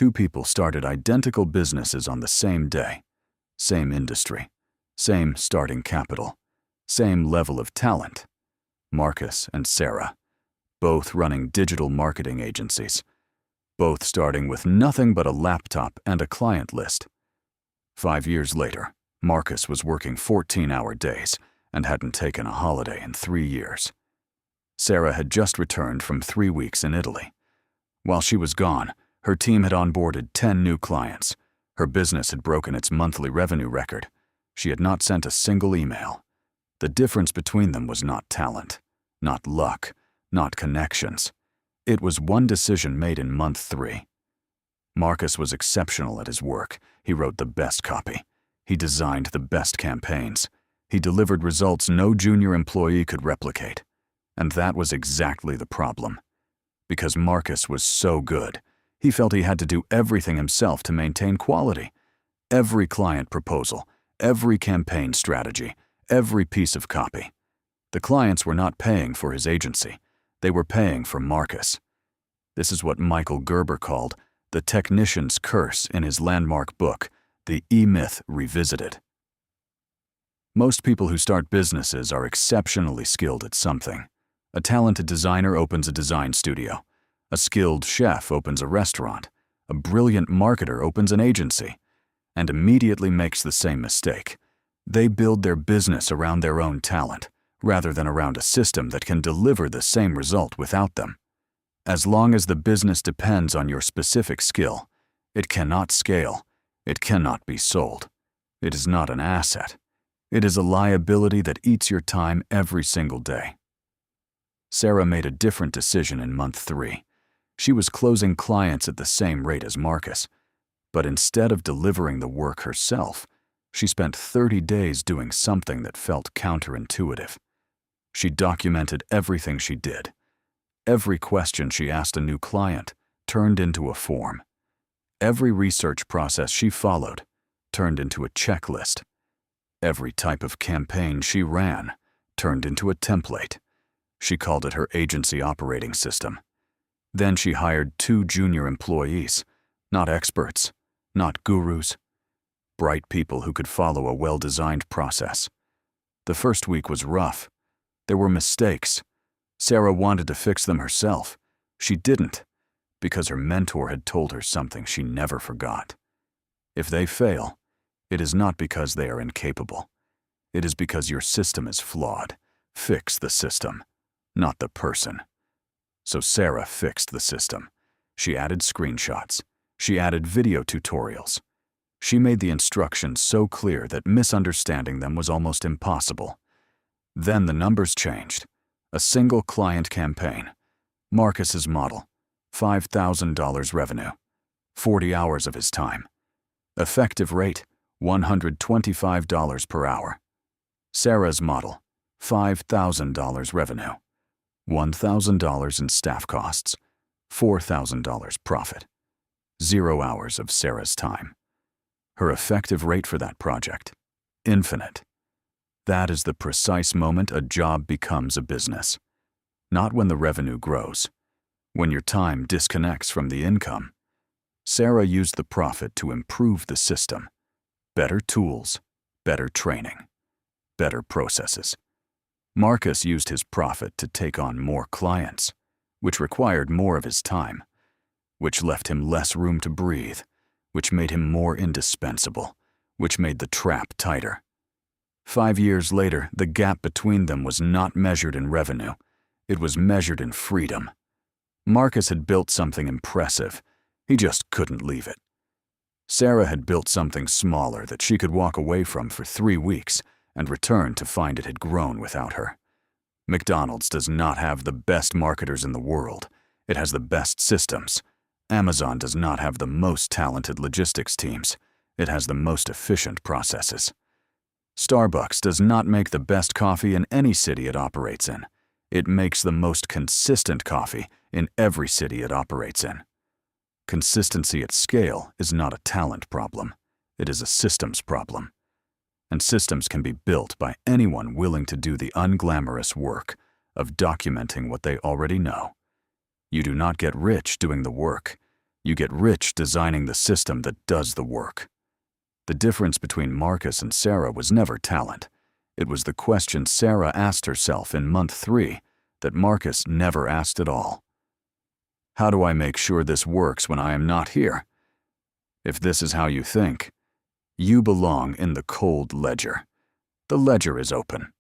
Two people started identical businesses on the same day, same industry, same starting capital, same level of talent. Marcus and Sarah, both running digital marketing agencies, both starting with nothing but a laptop and a client list. 5 years later, Marcus was working 14-hour days and hadn't taken a holiday in 3 years. Sarah had just returned from 3 weeks in Italy. While she was gone, her team had onboarded 10 new clients. Her business had broken its monthly revenue record. She had not sent a single email. The difference between them was not talent, not luck, not connections. It was one decision made in month 3. Marcus was exceptional at his work. He wrote the best copy. He designed the best campaigns. He delivered results no junior employee could replicate. And that was exactly the problem. Because Marcus was so good, he felt he had to do everything himself to maintain quality. Every client proposal, every campaign strategy, every piece of copy. The clients were not paying for his agency. They were paying for Marcus. This is what Michael Gerber called the technician's curse in his landmark book, The E-Myth Revisited. Most people who start businesses are exceptionally skilled at something. A talented designer opens a design studio. A skilled chef opens a restaurant. A brilliant marketer opens an agency, and immediately makes the same mistake. They build their business around their own talent, rather than around a system that can deliver the same result without them. As long as the business depends on your specific skill, it cannot scale. It cannot be sold. It is not an asset. It is a liability that eats your time every single day. Sarah made a different decision in month 3. She was closing clients at the same rate as Marcus, but instead of delivering the work herself, she spent 30 days doing something that felt counterintuitive. She documented everything she did. Every question she asked a new client turned into a form. Every research process she followed turned into a checklist. Every type of campaign she ran turned into a template. She called it her agency operating system. Then she hired 2 junior employees, not experts, not gurus, bright people who could follow a well-designed process. The first week was rough. There were mistakes. Sarah wanted to fix them herself. She didn't, because her mentor had told her something she never forgot. If they fail, it is not because they are incapable. It is because your system is flawed. Fix the system, not the person. So Sarah fixed the system. She added screenshots. She added video tutorials. She made the instructions so clear that misunderstanding them was almost impossible. Then the numbers changed. A single client campaign. Marcus's model. $5,000 revenue. 40 hours of his time. Effective rate, $125 per hour. Sarah's model. $5,000 revenue. $1,000 in staff costs. $4,000 profit. 0 hours of Sarah's time. Her effective rate for that project. Infinite. That is the precise moment a job becomes a business. Not when the revenue grows. When your time disconnects from the income. Sarah used the profit to improve the system. Better tools, better training, better processes. Marcus used his profit to take on more clients, which required more of his time, which left him less room to breathe, which made him more indispensable, which made the trap tighter. 5 years later, the gap between them was not measured in revenue. It was measured in freedom. Marcus had built something impressive. He just couldn't leave it. Sarah had built something smaller that she could walk away from for 3 weeks and return to find it had grown without her. McDonald's does not have the best marketers in the world. It has the best systems. Amazon does not have the most talented logistics teams. It has the most efficient processes. Starbucks does not make the best coffee in any city it operates in. It makes the most consistent coffee in every city it operates in. Consistency at scale is not a talent problem. It is a systems problem. And systems can be built by anyone willing to do the unglamorous work of documenting what they already know. You do not get rich doing the work. You get rich designing the system that does the work. The difference between Marcus and Sarah was never talent. It was the question Sarah asked herself in month 3 that Marcus never asked at all. How do I make sure this works when I am not here? If this is how you think, you belong in the cold ledger. The ledger is open.